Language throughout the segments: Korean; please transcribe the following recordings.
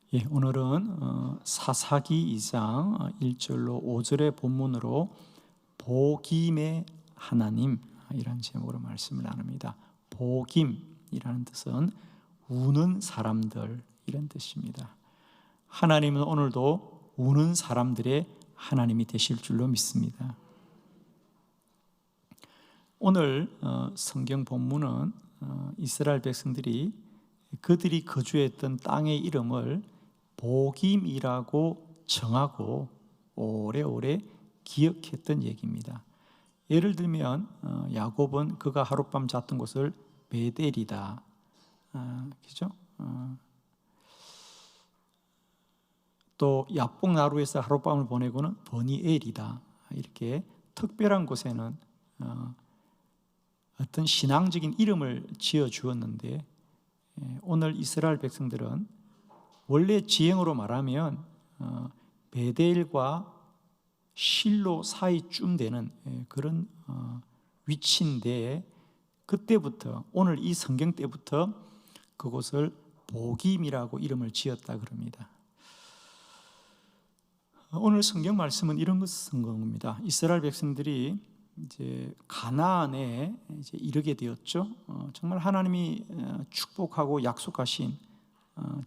오늘은 사사기 2장 1절로 5절의 본문으로 복임의 하나님 이라는 제목으로 말씀을 나눕니다. 복임이라는 뜻은 우는 사람들 이런 뜻입니다. 하나님은 오늘도 우는 사람들의 하나님이 되실 줄로 믿습니다. 오늘 성경 본문은 이스라엘 백성들이 그들이 거주했던 땅의 이름을 복임이라고 정하고 오래오래 기억했던 얘기입니다. 예를 들면 야곱은 그가 하룻밤 잤던 곳을 베델이다, 그죠? 또 야복 나루에서 하룻밤을 보내고는 버니엘이다. 이렇게 특별한 곳에는 어떤 신앙적인 이름을 지어 주었는데, 오늘 이스라엘 백성들은 원래 지형으로 말하면 베델과 실로 사이쯤 되는 그런 위치인데, 그때부터 오늘 이 성경 때부터 그곳을 복임이라고 이름을 지었다 그럽니다. 오늘 성경 말씀은 이런 것을 쓴 겁니다. 이스라엘 백성들이 이제 가나안에 이르게 되었죠. 정말 하나님이 축복하고 약속하신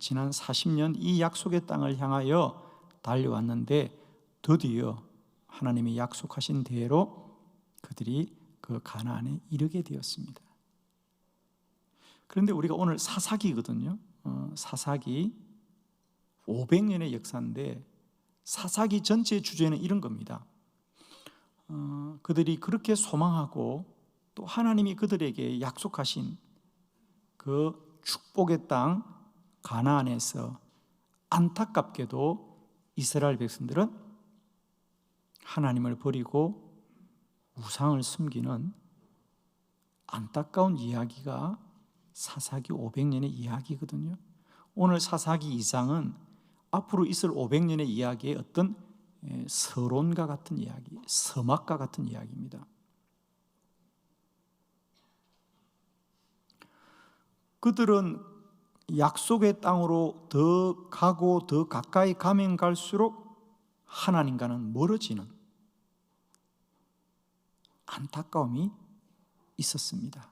지난 40년 이 약속의 땅을 향하여 달려왔는데, 드디어 하나님이 약속하신 대로 그들이 그 가나안에 이르게 되었습니다. 그런데 우리가 오늘 사사기거든요. 사사기 500년의 역사인데, 사사기 전체의 주제는 이런 겁니다. 그들이 그렇게 소망하고 또 하나님이 그들에게 약속하신 그 축복의 땅 가나안에서 안타깝게도 이스라엘 백성들은 하나님을 버리고 우상을 숨기는 안타까운 이야기가 사사기 500년의 이야기거든요. 오늘 사사기 2장은 앞으로 있을 500년의 이야기의 어떤 서론과 같은 이야기, 서막과 같은 이야기입니다. 그들은 약속의 땅으로 더 가고 더 가까이 가면 갈수록 하나님과는 멀어지는 안타까움이 있었습니다.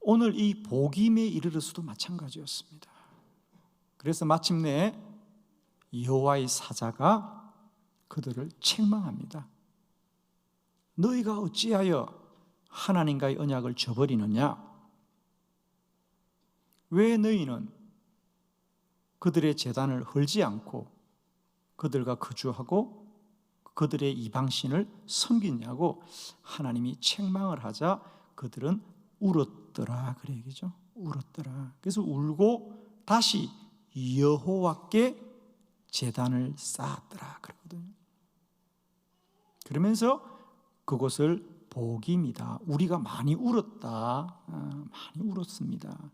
오늘 이 복임에 이르러서도 마찬가지였습니다. 그래서 마침내 여호와의 사자가 그들을 책망합니다. 너희가 어찌하여 하나님과의 언약을 저버리느냐? 왜 너희는 그들의 제단을 헐지 않고 그들과 거주하고 그들의 이방신을 섬기냐고 하나님이 책망을 하자 그들은 울었더라 그래 얘기죠. 울었더라. 그래서 울고 다시 여호와께 제단을 쌓았더라 그러거든요. 그러면서 그것을 복임이다, 우리가 많이 울었다, 많이 울었습니다,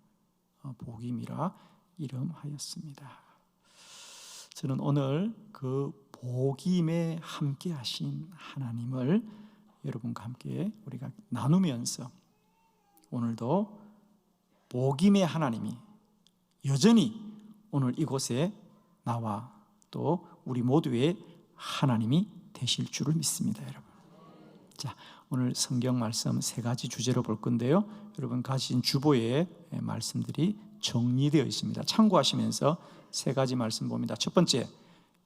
복임이라 이름하였습니다. 저는 오늘 그 복임에 함께 하신 하나님을 여러분과 함께 우리가 나누면서 오늘도 복임의 하나님이 여전히 오늘 이곳에 나와 또 우리 모두의 하나님이 되실 줄을 믿습니다, 여러분. 자, 오늘 성경 말씀 세 가지 주제로 볼 건데요. 여러분 가진 주보에 말씀들이 정리되어 있습니다. 참고하시면서 세 가지 말씀 봅니다. 첫 번째,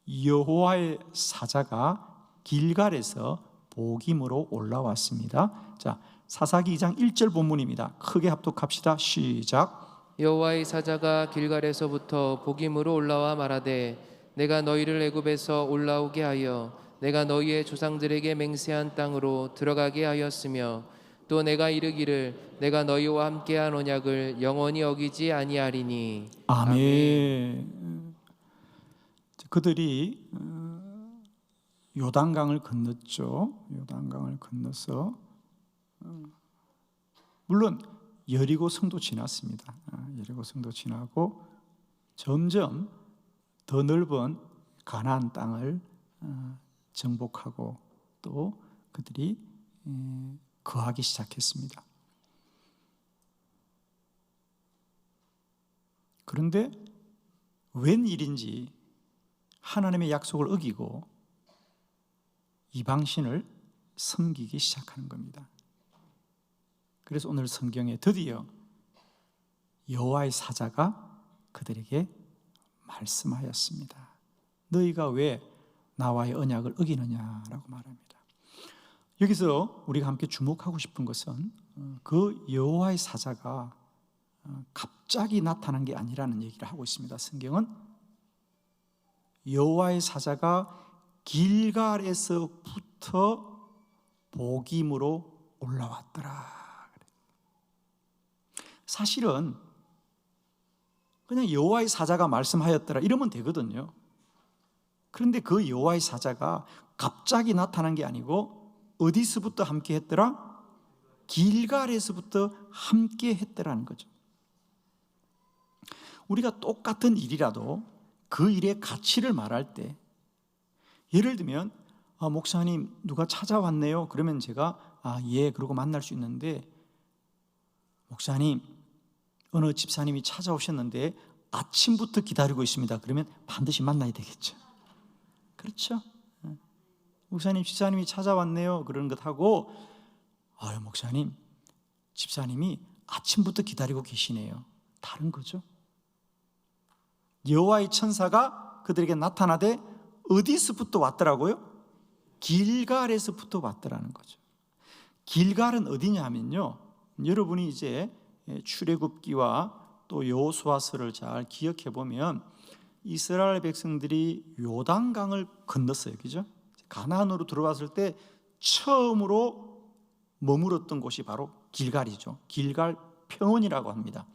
여호와의 사자가 길갈에서 복임으로 올라왔습니다. 자, 사사기 2장 1절 본문입니다. 크게 합독합시다. 시작. 여호와의 사자가 길갈에서부터 복임으로 올라와 말하되 내가 너희를 애굽에서 올라오게 하여 내가 너희의 조상들에게 맹세한 땅으로 들어가게 하였으며 또 내가 이르기를 내가 너희와 함께한 언약을 영원히 어기지 아니하리니. 아멘. 그들이 요단강을 건넜죠. 요단강을 건너서 물론 여리고 성도 지났습니다. 여리고 성도 지나고 점점 더 넓은 가나안 땅을 정복하고 또 그들이 거하기 시작했습니다. 그런데 웬일인지 하나님의 약속을 어기고 이방신을 섬기기 시작하는 겁니다. 그래서 오늘 성경에 드디어 여호와의 사자가 그들에게 말씀하였습니다. 너희가 왜 나와의 언약을 어기느냐라고 말합니다. 여기서 우리가 함께 주목하고 싶은 것은 그 여호와의 사자가 갑자기 나타난 게 아니라는 얘기를 하고 있습니다. 성경은 여호와의 사자가 길갈에서부터 복임으로 올라왔더라. 사실은 그냥 여호와의 사자가 말씀하였더라 이러면 되거든요. 그런데 그 여호와의 사자가 갑자기 나타난 게 아니고 어디서부터 함께 했더라? 길갈에서부터 함께 했더라는 거죠. 우리가 똑같은 일이라도 그 일의 가치를 말할 때, 예를 들면 목사님 누가 찾아왔네요. 그러면 제가 예 그러고 만날 수 있는데, 목사님 어느 집사님이 찾아오셨는데 아침부터 기다리고 있습니다. 그러면 반드시 만나야 되겠죠. 그렇죠? 목사님 집사님이 찾아왔네요. 그런 것하고 목사님 집사님이 아침부터 기다리고 계시네요. 다른 거죠. 여호와의 천사가 그들에게 나타나되 어디서부터 왔더라고요? 길갈에서부터 왔더라는 거죠. 길갈은 어디냐 하면요, 여러분이 이제 출애굽기와 또 여호수아서를 잘 기억해 보면 이스라엘 백성들이 요단강을 건넜어요. 그죠? 가나안으로 들어왔을 때 처음으로 머물었던 곳이 바로 길갈이죠. 길갈 평원이라고 합니다.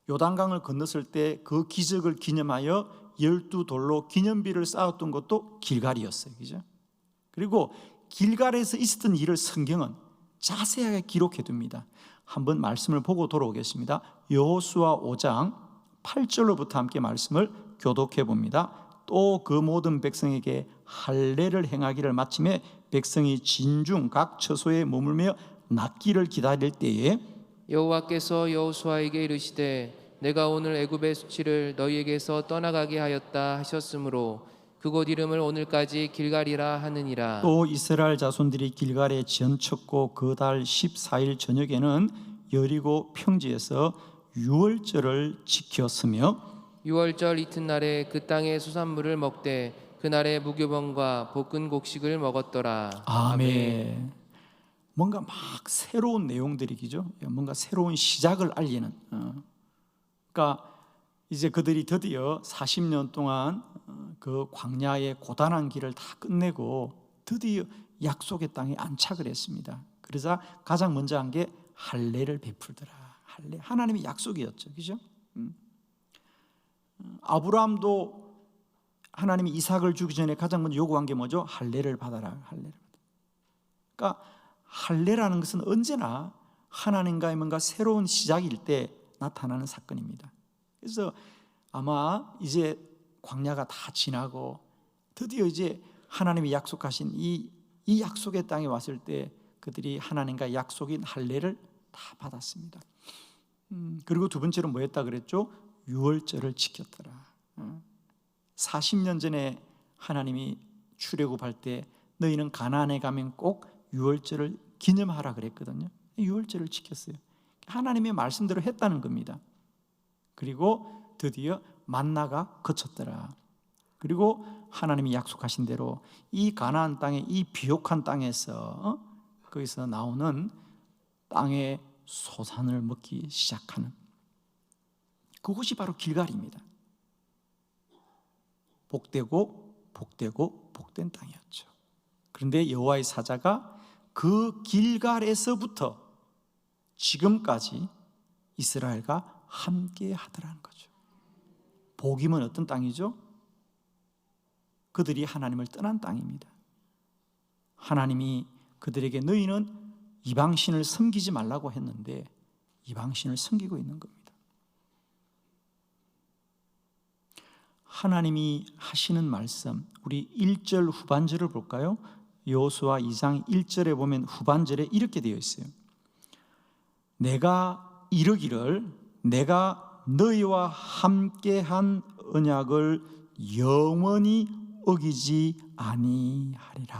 요단강을 건넜을 때 그 기적을 기념하여 12돌로 기념비를 쌓았던 것도 길갈이었어요. 그죠? 그리고 길갈에서 있었던 일을 성경은 자세하게 기록해 둡니다. 한번 말씀을 보고 돌아오겠습니다. 여호수아 5장 8절로부터 함께 말씀을 교독해 봅니다. 또 그 모든 백성에게 할례를 행하기를 마침에 백성이 진중 각 처소에 머물며 낫기를 기다릴 때에 여호와께서 여호수아에게 이르시되 내가 오늘 애굽의 수치를 너희에게서 떠나가게 하였다 하셨으므로 그곳 이름을 오늘까지 길갈이라 하느니라. 또 이스라엘 자손들이 길갈에 지연쳤고 그 달 14일 저녁에는 여리고 평지에서 유월절을 지켰으며 유월절 이튿날에 그 땅의 수산물을 먹되 그날에 무교병과 볶은 곡식을 먹었더라. 아멘. 뭔가 막 새로운 내용들이죠. 뭔가 새로운 시작을 알리는. 그러니까 이제 그들이 드디어 40년 동안 그 광야의 고단한 길을 다 끝내고 드디어 약속의 땅에 안착을 했습니다. 그래서 가장 먼저 한 게 할례를 베풀더라. 할례, 하나님의 약속이었죠. 그죠? 아브라함도 하나님이 이삭을 주기 전에 가장 먼저 요구한 게 뭐죠? 할례를 받아라. 할례를 받아라. 그러니까 할례라는 것은 언제나 하나님과의 뭔가 새로운 시작일 때 나타나는 사건입니다. 그래서 아마 이제 광야가 다 지나고 드디어 이제 하나님이 약속하신 이 약속의 땅에 왔을 때 그들이 하나님과 약속인 할례를 다 받았습니다. 그리고 두 번째로 뭐 했다 그랬죠? 유월절을 지켰더라. 40년 전에 하나님이 출애굽할 때 너희는 가나안에 가면 꼭 유월절을 기념하라 그랬거든요. 유월절을 지켰어요. 하나님의 말씀대로 했다는 겁니다. 그리고 드디어 만나가 그쳤더라. 그리고 하나님이 약속하신 대로 이 가나안 땅에, 이 비옥한 땅에서 거기서 나오는 땅의 소산을 먹기 시작하는 그곳이 바로 길갈입니다. 복되고 복되고 복된 땅이었죠. 그런데 여호와의 사자가 그 길갈에서부터 지금까지 이스라엘과 함께 하더라는 거죠. 복임은 어떤 땅이죠? 그들이 하나님을 떠난 땅입니다. 하나님이 그들에게 너희는 이방신을 섬기지 말라고 했는데 이방신을 섬기고 있는 겁니다. 하나님이 하시는 말씀, 우리 1절 후반절을 볼까요? 여호수아 2장 1절에 보면 후반절에 이렇게 되어 있어요. 내가 이르기를 내가 너희와 함께한 언약을 영원히 어기지 아니하리라.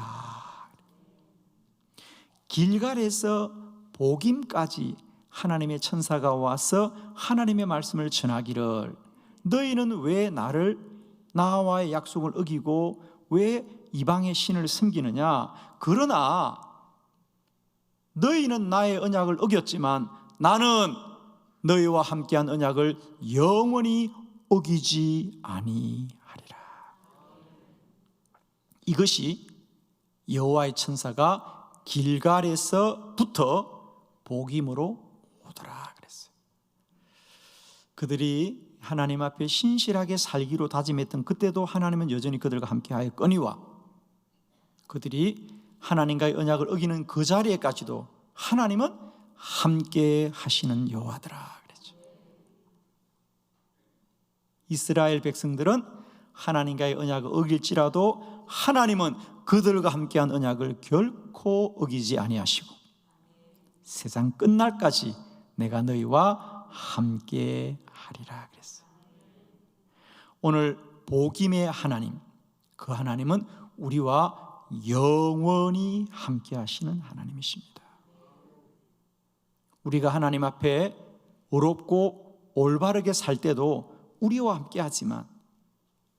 길갈에서 보김까지 하나님의 천사가 와서 하나님의 말씀을 전하기를 너희는 왜 나와의 약속을 어기고 왜 이방의 신을 섬기느냐? 그러나 너희는 나의 언약을 어겼지만 나는 너희와 함께한 언약을 영원히 어기지 아니하리라. 이것이 여호와의 천사가 길갈에서부터 복임으로 오더라 그랬어요. 그들이 하나님 앞에 신실하게 살기로 다짐했던 그때도 하나님은 여전히 그들과 함께하였거니와 그들이 하나님과의 언약을 어기는 그 자리에까지도 하나님은 함께 하시는 여호와더라 그랬죠. 이스라엘 백성들은 하나님과의 언약을 어길지라도 하나님은 그들과 함께한 언약을 결코 어기지 아니하시고 세상 끝날까지 내가 너희와 함께 하리라 그랬어요. 오늘 복임의 하나님, 그 하나님은 우리와 영원히 함께 하시는 하나님이십니다. 우리가 하나님 앞에 어렵고 올바르게 살 때도 우리와 함께 하지만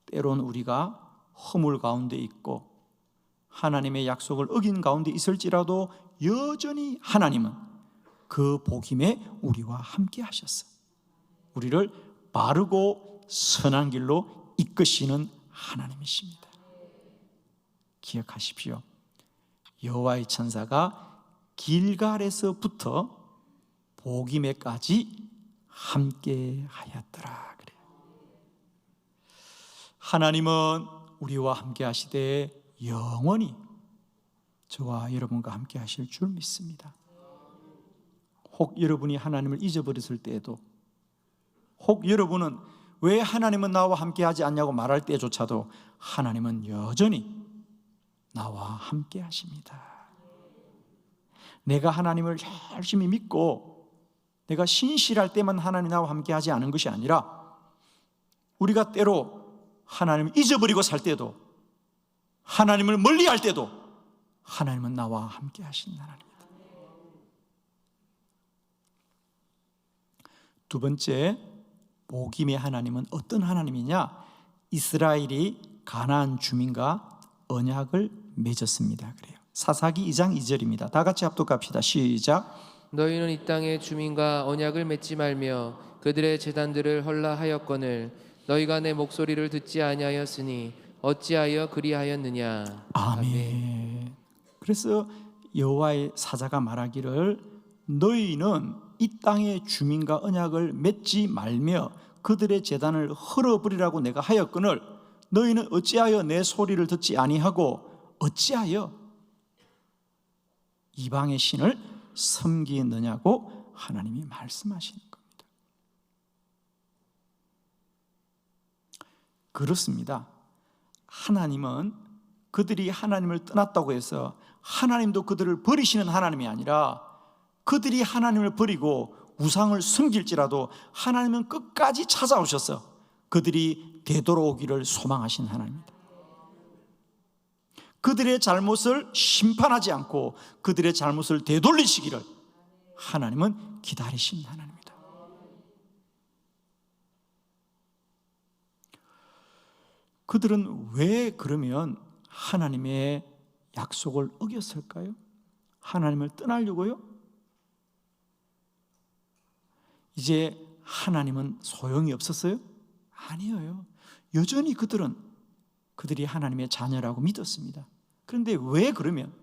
때론 우리가 허물 가운데 있고 하나님의 약속을 어긴 가운데 있을지라도 여전히 하나님은 그 복임에 우리와 함께 하셨어. 우리를 바르고 선한 길로 이끄시는 하나님이십니다. 기억하십시오. 여호와의 천사가 길갈에서부터 복임에까지 함께 하였더라 그래요. 하나님은 우리와 함께 하시되 영원히 저와 여러분과 함께 하실 줄 믿습니다. 혹 여러분이 하나님을 잊어버렸을 때에도, 혹 여러분은 왜 하나님은 나와 함께 하지 않냐고 말할 때조차도 하나님은 여전히 나와 함께 하십니다. 내가 하나님을 열심히 믿고 내가 신실할 때만 하나님 나와 함께 하지 않은 것이 아니라 우리가 때로 하나님을 잊어버리고 살 때도, 하나님을 멀리할 때도 하나님은 나와 함께 하시는 하나님입니다. 두 번째, 복임의 하나님은 어떤 하나님이냐? 이스라엘이 가나안 주민과 언약을 맺었습니다. 그래요. 사사기 2장 2절입니다. 다 같이 합독합시다. 시작. 너희는 이 땅의 주민과 언약을 맺지 말며 그들의 제단들을 헐라하였거늘 너희가 내 목소리를 듣지 아니하였으니 어찌하여 그리하였느냐. 아멘. 그래서 여호와의 사자가 말하기를 너희는 이 땅의 주민과 언약을 맺지 말며 그들의 제단을 헐어버리라고 내가 하였거늘 너희는 어찌하여 내 소리를 듣지 아니하고 어찌하여 이방의 신을 섬기느냐고 하나님이 말씀하시는 겁니다. 그렇습니다. 하나님은 그들이 하나님을 떠났다고 해서 하나님도 그들을 버리시는 하나님이 아니라 그들이 하나님을 버리고 우상을 섬길지라도 하나님은 끝까지 찾아오셔서 그들이 되돌아오기를 소망하신 하나님입니다. 그들의 잘못을 심판하지 않고 그들의 잘못을 되돌리시기를 하나님은 기다리신 하나님입니다. 그들은 왜 그러면 하나님의 약속을 어겼을까요? 하나님을 떠나려고요? 이제 하나님은 소용이 없었어요? 아니에요. 여전히 그들이 하나님의 자녀라고 믿었습니다. 그런데 왜 그러면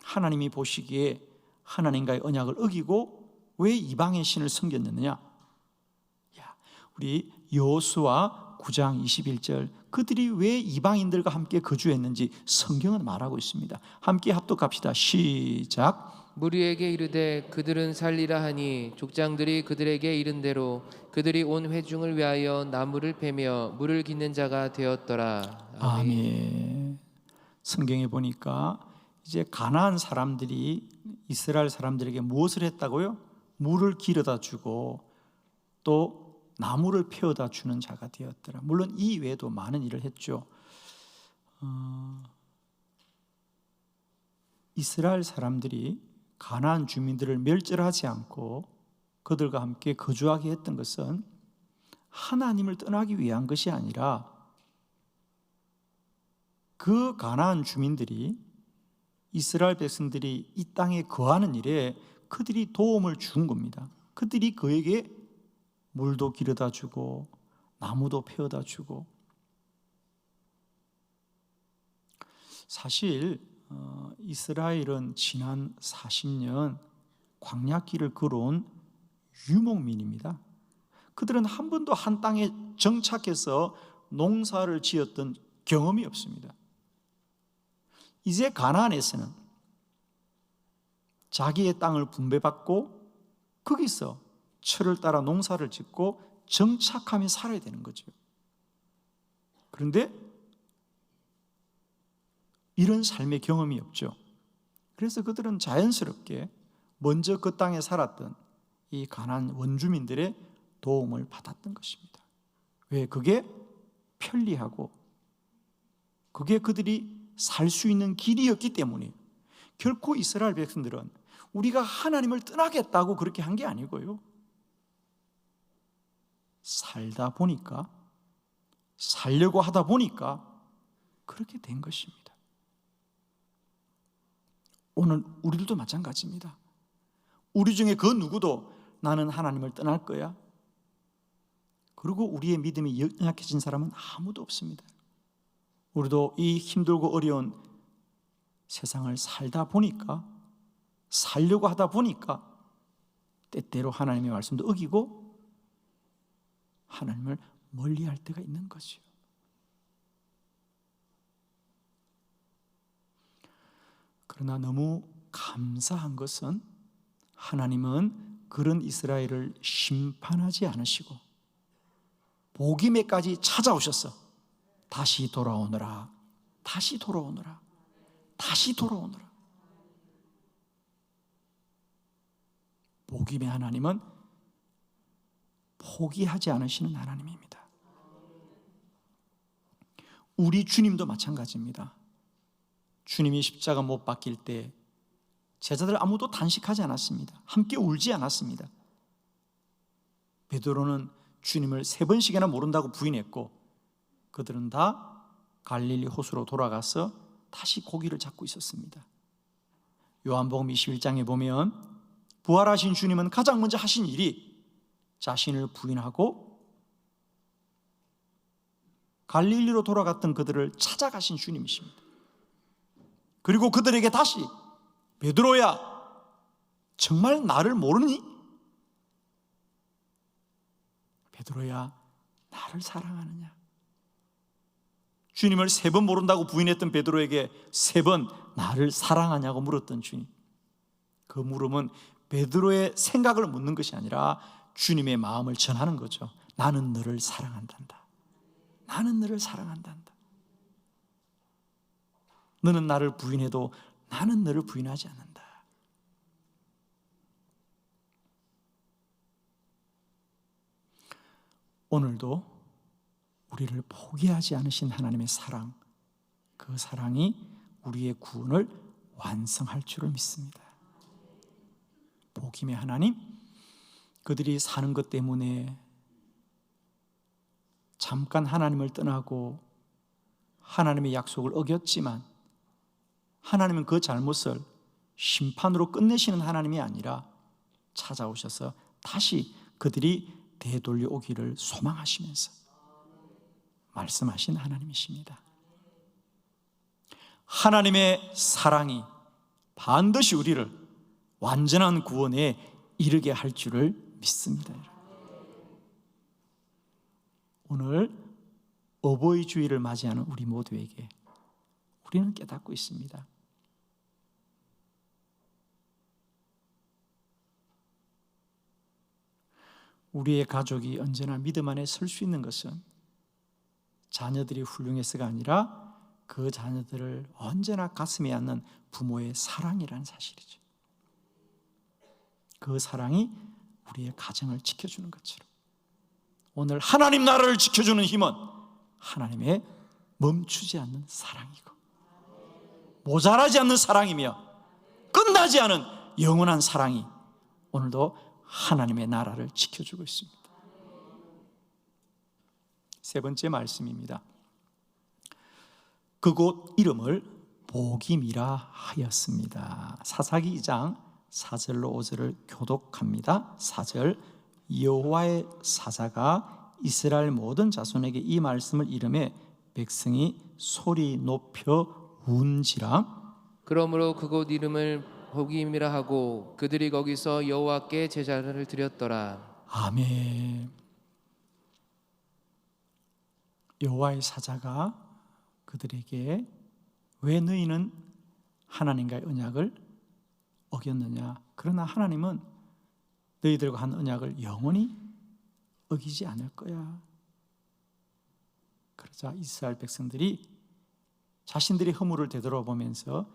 하나님이 보시기에 하나님과의 언약을 어기고 왜 이방의 신을 섬겼느냐? 우리 여호수아 9장 21절, 그들이 왜 이방인들과 함께 거주했는지 성경은 말하고 있습니다. 함께 합독합시다. 시작. 무리에게 이르되 그들은 살리라 하니 족장들이 그들에게 이른 대로 그들이 온 회중을 위하여 나무를 패며 물을 깃는 자가 되었더라. 아멘. 성경에 보니까 이제 가나안 사람들이 이스라엘 사람들에게 무엇을 했다고요? 물을 길어다 주고 또 나무를 패어다 주는 자가 되었더라. 물론 이 외에도 많은 일을 했죠. 이스라엘 사람들이 가나안 주민들을 멸절하지 않고 그들과 함께 거주하게 했던 것은 하나님을 떠나기 위한 것이 아니라 그 가나안 주민들이 이스라엘 백성들이 이 땅에 거하는 일에 그들이 도움을 준 겁니다. 그들이 그에게 물도 기르다 주고 나무도 패어다 주고. 사실 이스라엘은 지난 40년 광야길을 걸어온 유목민입니다. 그들은 한 번도 한 땅에 정착해서 농사를 지었던 경험이 없습니다. 이제 가나안에서는 자기의 땅을 분배받고 거기서 철을 따라 농사를 짓고 정착하며 살아야 되는 거죠. 그런데 이런 삶의 경험이 없죠. 그래서 그들은 자연스럽게 먼저 그 땅에 살았던 이 가나안 원주민들의 도움을 받았던 것입니다. 왜? 그게 편리하고 그게 그들이 살 수 있는 길이었기 때문에. 결코 이스라엘 백성들은 우리가 하나님을 떠나겠다고 그렇게 한 게 아니고요. 살다 보니까, 살려고 하다 보니까 그렇게 된 것입니다. 오늘 우리들도 마찬가지입니다. 우리 중에 그 누구도 나는 하나님을 떠날 거야, 그리고 우리의 믿음이 연약해진 사람은 아무도 없습니다. 우리도 이 힘들고 어려운 세상을 살다 보니까, 살려고 하다 보니까 때때로 하나님의 말씀도 어기고 하나님을 멀리할 때가 있는 거죠. 그러나 너무 감사한 것은 하나님은 그런 이스라엘을 심판하지 않으시고 복임에까지 찾아오셔서 다시 돌아오너라, 다시 돌아오너라, 다시 돌아오너라. 복임의 하나님은 포기하지 않으시는 하나님입니다. 우리 주님도 마찬가지입니다. 주님이 십자가 못 박힐 때 제자들 아무도 단식하지 않았습니다. 함께 울지 않았습니다. 베드로는 주님을 3번씩이나 모른다고 부인했고 그들은 다 갈릴리 호수로 돌아가서 다시 고기를 잡고 있었습니다. 요한복음 21장에 보면 부활하신 주님은 가장 먼저 하신 일이 자신을 부인하고 갈릴리로 돌아갔던 그들을 찾아가신 주님이십니다. 그리고 그들에게 다시 베드로야, 정말 나를 모르니? 베드로야, 나를 사랑하느냐? 주님을 3번 모른다고 부인했던 베드로에게 3번 나를 사랑하냐고 물었던 주님. 그 물음은 베드로의 생각을 묻는 것이 아니라 주님의 마음을 전하는 거죠. 나는 너를 사랑한단다. 나는 너를 사랑한단다. 너는 나를 부인해도 나는 너를 부인하지 않는다. 오늘도 우리를 포기하지 않으신 하나님의 사랑, 그 사랑이 우리의 구원을 완성할 줄을 믿습니다. 복임의 하나님, 그들이 사는 것 때문에 잠깐 하나님을 떠나고 하나님의 약속을 어겼지만 하나님은 그 잘못을 심판으로 끝내시는 하나님이 아니라 찾아오셔서 다시 그들이 되돌려 오기를 소망하시면서 말씀하신 하나님이십니다. 하나님의 사랑이 반드시 우리를 완전한 구원에 이르게 할 줄을 믿습니다. 오늘 어버이 주일을 맞이하는 우리 모두에게 우리는 깨닫고 있습니다. 우리의 가족이 언제나 믿음 안에 설 수 있는 것은 자녀들이 훌륭해서가 아니라 그 자녀들을 언제나 가슴에 안는 부모의 사랑이라는 사실이죠. 그 사랑이 우리의 가정을 지켜주는 것처럼 오늘 하나님 나라를 지켜주는 힘은 하나님의 멈추지 않는 사랑이고 모자라지 않는 사랑이며 끝나지 않은 영원한 사랑이 오늘도 하나님의 나라를 지켜주고 있습니다. 세 번째 말씀입니다. 그곳 이름을 보김이라 하였습니다. 사사기 2장 4절로 5절을 교독합니다. 4절, 여호와의 사자가 이스라엘 모든 자손에게 이 말씀을 이르매 백성이 소리 높여 운지라. 그러므로 그곳 이름을 보김이라 하고 그들이 거기서 여호와께 제사를 드렸더라. 아멘. 여호와의 사자가 그들에게 왜 너희는 하나님과의 언약을 어겼느냐? 그러나 하나님은 너희들과 한 언약을 영원히 어기지 않을 거야. 그러자 이스라엘 백성들이 자신들의 허물을 되돌아보면서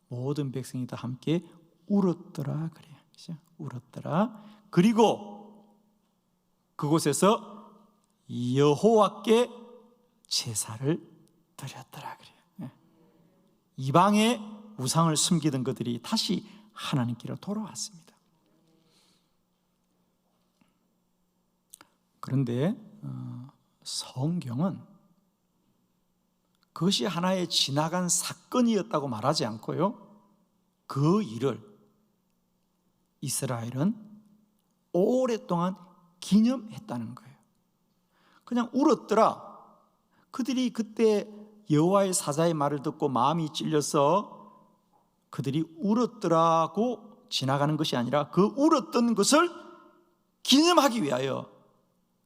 모든 백성이 다 함께 울었더라 그래요. 그렇죠? 울었더라. 그리고 그곳에서 여호와께 제사를 드렸더라 그래요. 이방의 우상을 숨기던 그들이 다시 하나님께로 돌아왔습니다. 그런데 성경은 그것이 하나의 지나간 사건이었다고 말하지 않고요, 그 일을 이스라엘은 오랫동안 기념했다는 거예요. 그냥 울었더라. 그들이 그때 여호와의 사자의 말을 듣고 마음이 찔려서 그들이 울었더라고 지나가는 것이 아니라 그 울었던 것을 기념하기 위하여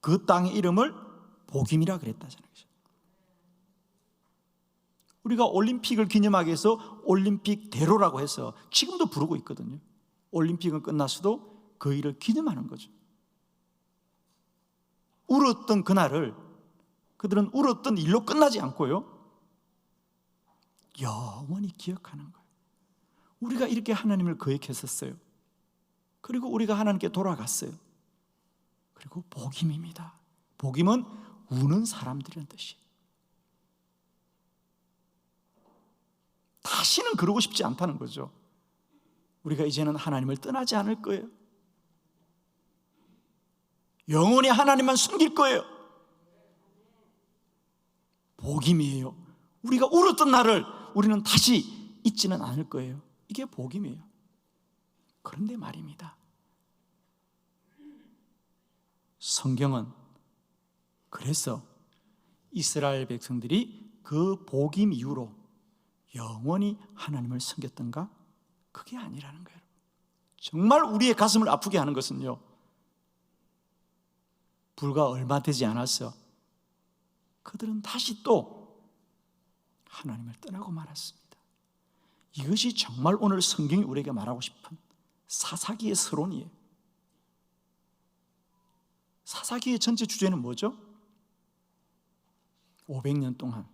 그 땅의 이름을 보김이라 그랬다잖아요. 우리가 올림픽을 기념하기 위해서 올림픽 대로라고 해서 지금도 부르고 있거든요. 올림픽은 끝났어도 그 일을 기념하는 거죠. 울었던 그날을 그들은 울었던 일로 끝나지 않고요, 영원히 기억하는 거예요. 우리가 이렇게 하나님을 거역했었어요. 그리고 우리가 하나님께 돌아갔어요. 그리고 복임입니다. 복임은 우는 사람들이란 뜻이에요. 다시는 그러고 싶지 않다는 거죠. 우리가 이제는 하나님을 떠나지 않을 거예요. 영원히 하나님만 숨길 거예요. 복임이에요. 우리가 울었던 날을 우리는 다시 잊지는 않을 거예요. 이게 복임이에요. 그런데 말입니다, 성경은 그래서 이스라엘 백성들이 그 복임 이후로 영원히 하나님을 섬겼던가? 그게 아니라는 거예요. 정말 우리의 가슴을 아프게 하는 것은요, 불과 얼마 되지 않았어 그들은 다시 또 하나님을 떠나고 말았습니다. 이것이 정말 오늘 성경이 우리에게 말하고 싶은 사사기의 서론이에요. 사사기의 전체 주제는 뭐죠? 500년 동안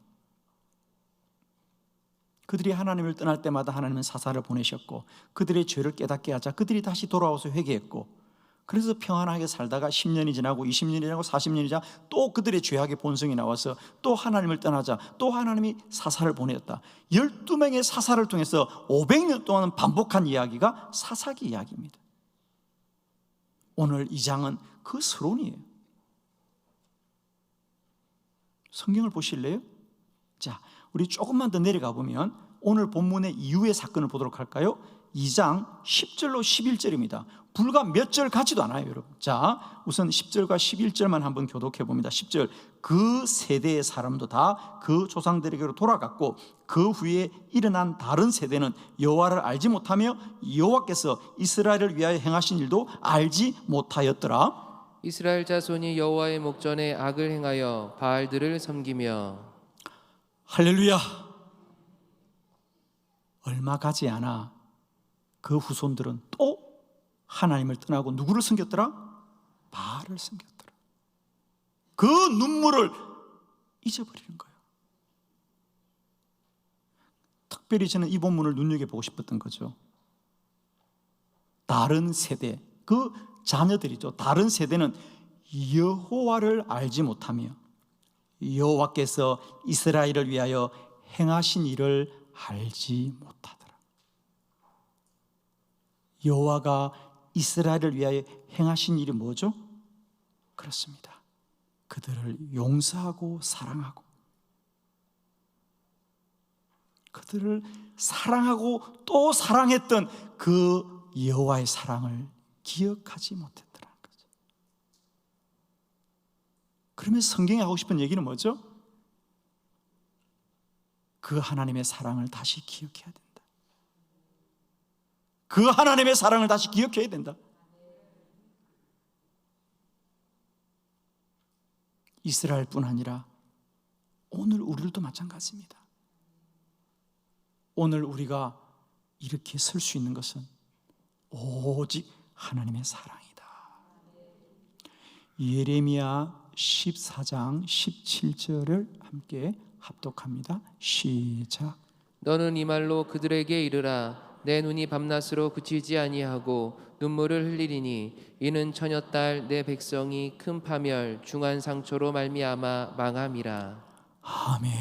그들이 하나님을 떠날 때마다 하나님은 사사를 보내셨고 그들의 죄를 깨닫게 하자 그들이 다시 돌아와서 회개했고, 그래서 평안하게 살다가 10년이 지나고 20년이 지나고 40년이 지나 또 그들의 죄악의 본성이 나와서 또 하나님을 떠나자 또 하나님이 사사를 보내었다. 12명의 사사를 통해서 500년 동안 반복한 이야기가 사사기 이야기입니다. 오늘 이 장은 그 서론이에요. 성경을 보실래요? 자, 우리 조금만 더 내려가 보면 오늘 본문의 이후의 사건을 보도록 할까요? 2장 10절로 11절입니다. 불과 몇 절 같지도 않아요, 여러분. 자, 우선 10절과 11절만 한번 교독해 봅니다. 10절, 그 세대의 사람도 다 그 조상들에게로 돌아갔고 그 후에 일어난 다른 세대는 여호와를 알지 못하며 여호와께서 이스라엘을 위하여 행하신 일도 알지 못하였더라. 이스라엘 자손이 여호와의 목전에 악을 행하여 바알들을 섬기며. 할렐루야. 얼마 가지 않아 그 후손들은 또 하나님을 떠나고 누구를 섬겼더라? 바알을 섬겼더라. 그 눈물을 잊어버리는 거예요. 특별히 저는 이 본문을 눈여겨보고 싶었던 거죠. 다른 세대, 그 자녀들이죠. 다른 세대는 여호와를 알지 못하며 여호와께서 이스라엘을 위하여 행하신 일을 알지 못하더라. 여호와가 이스라엘을 위하여 행하신 일이 뭐죠? 그렇습니다. 그들을 용서하고 사랑하고, 그들을 사랑하고 또 사랑했던 그 여호와의 사랑을 기억하지 못했더라는 거죠. 그러면 성경이 하고 싶은 얘기는 뭐죠? 그 하나님의 사랑을 다시 기억해야 된다. 그 하나님의 사랑을 다시 기억해야 된다. 이스라엘뿐 아니라 오늘 우리들도 마찬가지입니다. 오늘 우리가 이렇게 설 수 있는 것은 오직 하나님의 사랑이다. 예레미야 14장 17절을 함께 합독합니다. 시작. 너는 이 말로 그들에게 이르라. 내 눈이 밤낮으로 그치지 아니하고 눈물을 흘리리니 이는 처녀딸 내 백성이 큰 파멸 중한 상처로 말미암아 망함이라. 아멘.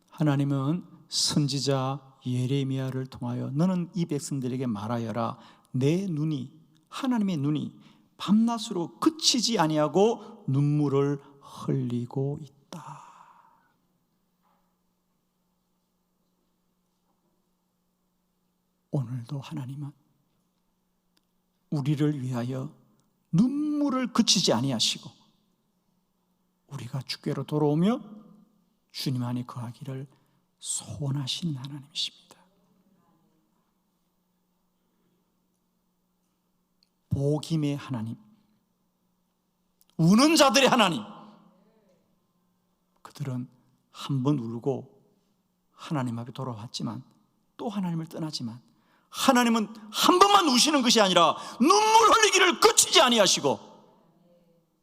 하나님은 선지자 예레미야를 통하여 너는 이 백성들에게 말하여라. 내 눈이, 하나님의 눈이 밤낮으로 그치지 아니하고 눈물을 흘리고 있다. 오늘도 하나님은 우리를 위하여 눈물을 그치지 아니하시고 우리가 주께로 돌아오며 주님 안에 거하기를 소원하시는 하나님이십니다. 복임의 하나님, 우는 자들의 하나님. 그들은 한 번 울고 하나님 앞에 돌아왔지만 또 하나님을 떠나지만 하나님은 한 번만 우시는 것이 아니라 눈물 흘리기를 그치지 아니하시고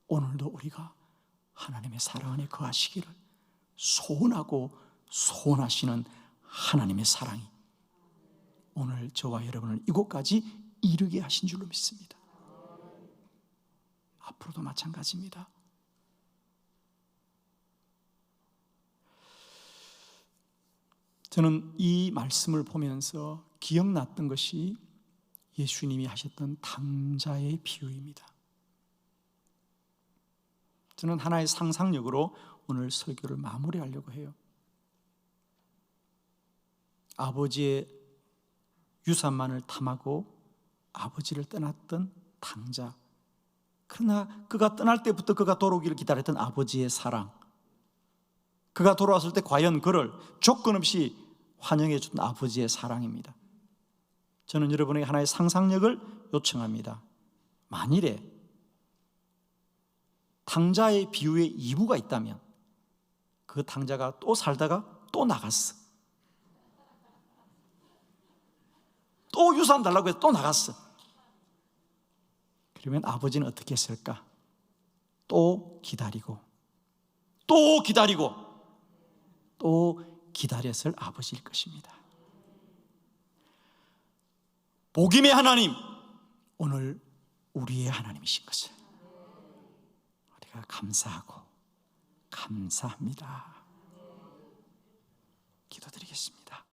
오늘도 우리가 하나님의 사랑 안에 거하시기를 소원하고 소원하시는 하나님의 사랑이 오늘 저와 여러분을 이곳까지 이르게 하신 줄로 믿습니다. 앞으로도 마찬가지입니다. 저는 이 말씀을 보면서 기억났던 것이 예수님이 하셨던 당자의 비유입니다. 저는 하나의 상상력으로 오늘 설교를 마무리하려고 해요. 아버지의 유산만을 탐하고 아버지를 떠났던 당자. 그러나 그가 떠날 때부터 그가 돌아오기를 기다렸던 아버지의 사랑. 그가 돌아왔을 때 과연 그를 조건 없이 환영해 준 아버지의 사랑입니다. 저는 여러분에게 하나의 상상력을 요청합니다. 만일에 당자의 비유에 2부가 있다면 그 당자가 또 살다가 또 나갔어. 또 유산 달라고 해서 또 나갔어. 그러면 아버지는 어떻게 했을까? 또 기다리고 또 기다리고 또 기다렸을 아버지일 것입니다. 복임의 하나님, 오늘 우리의 하나님이신 것을 우리가 감사하고 감사합니다. 기도드리겠습니다.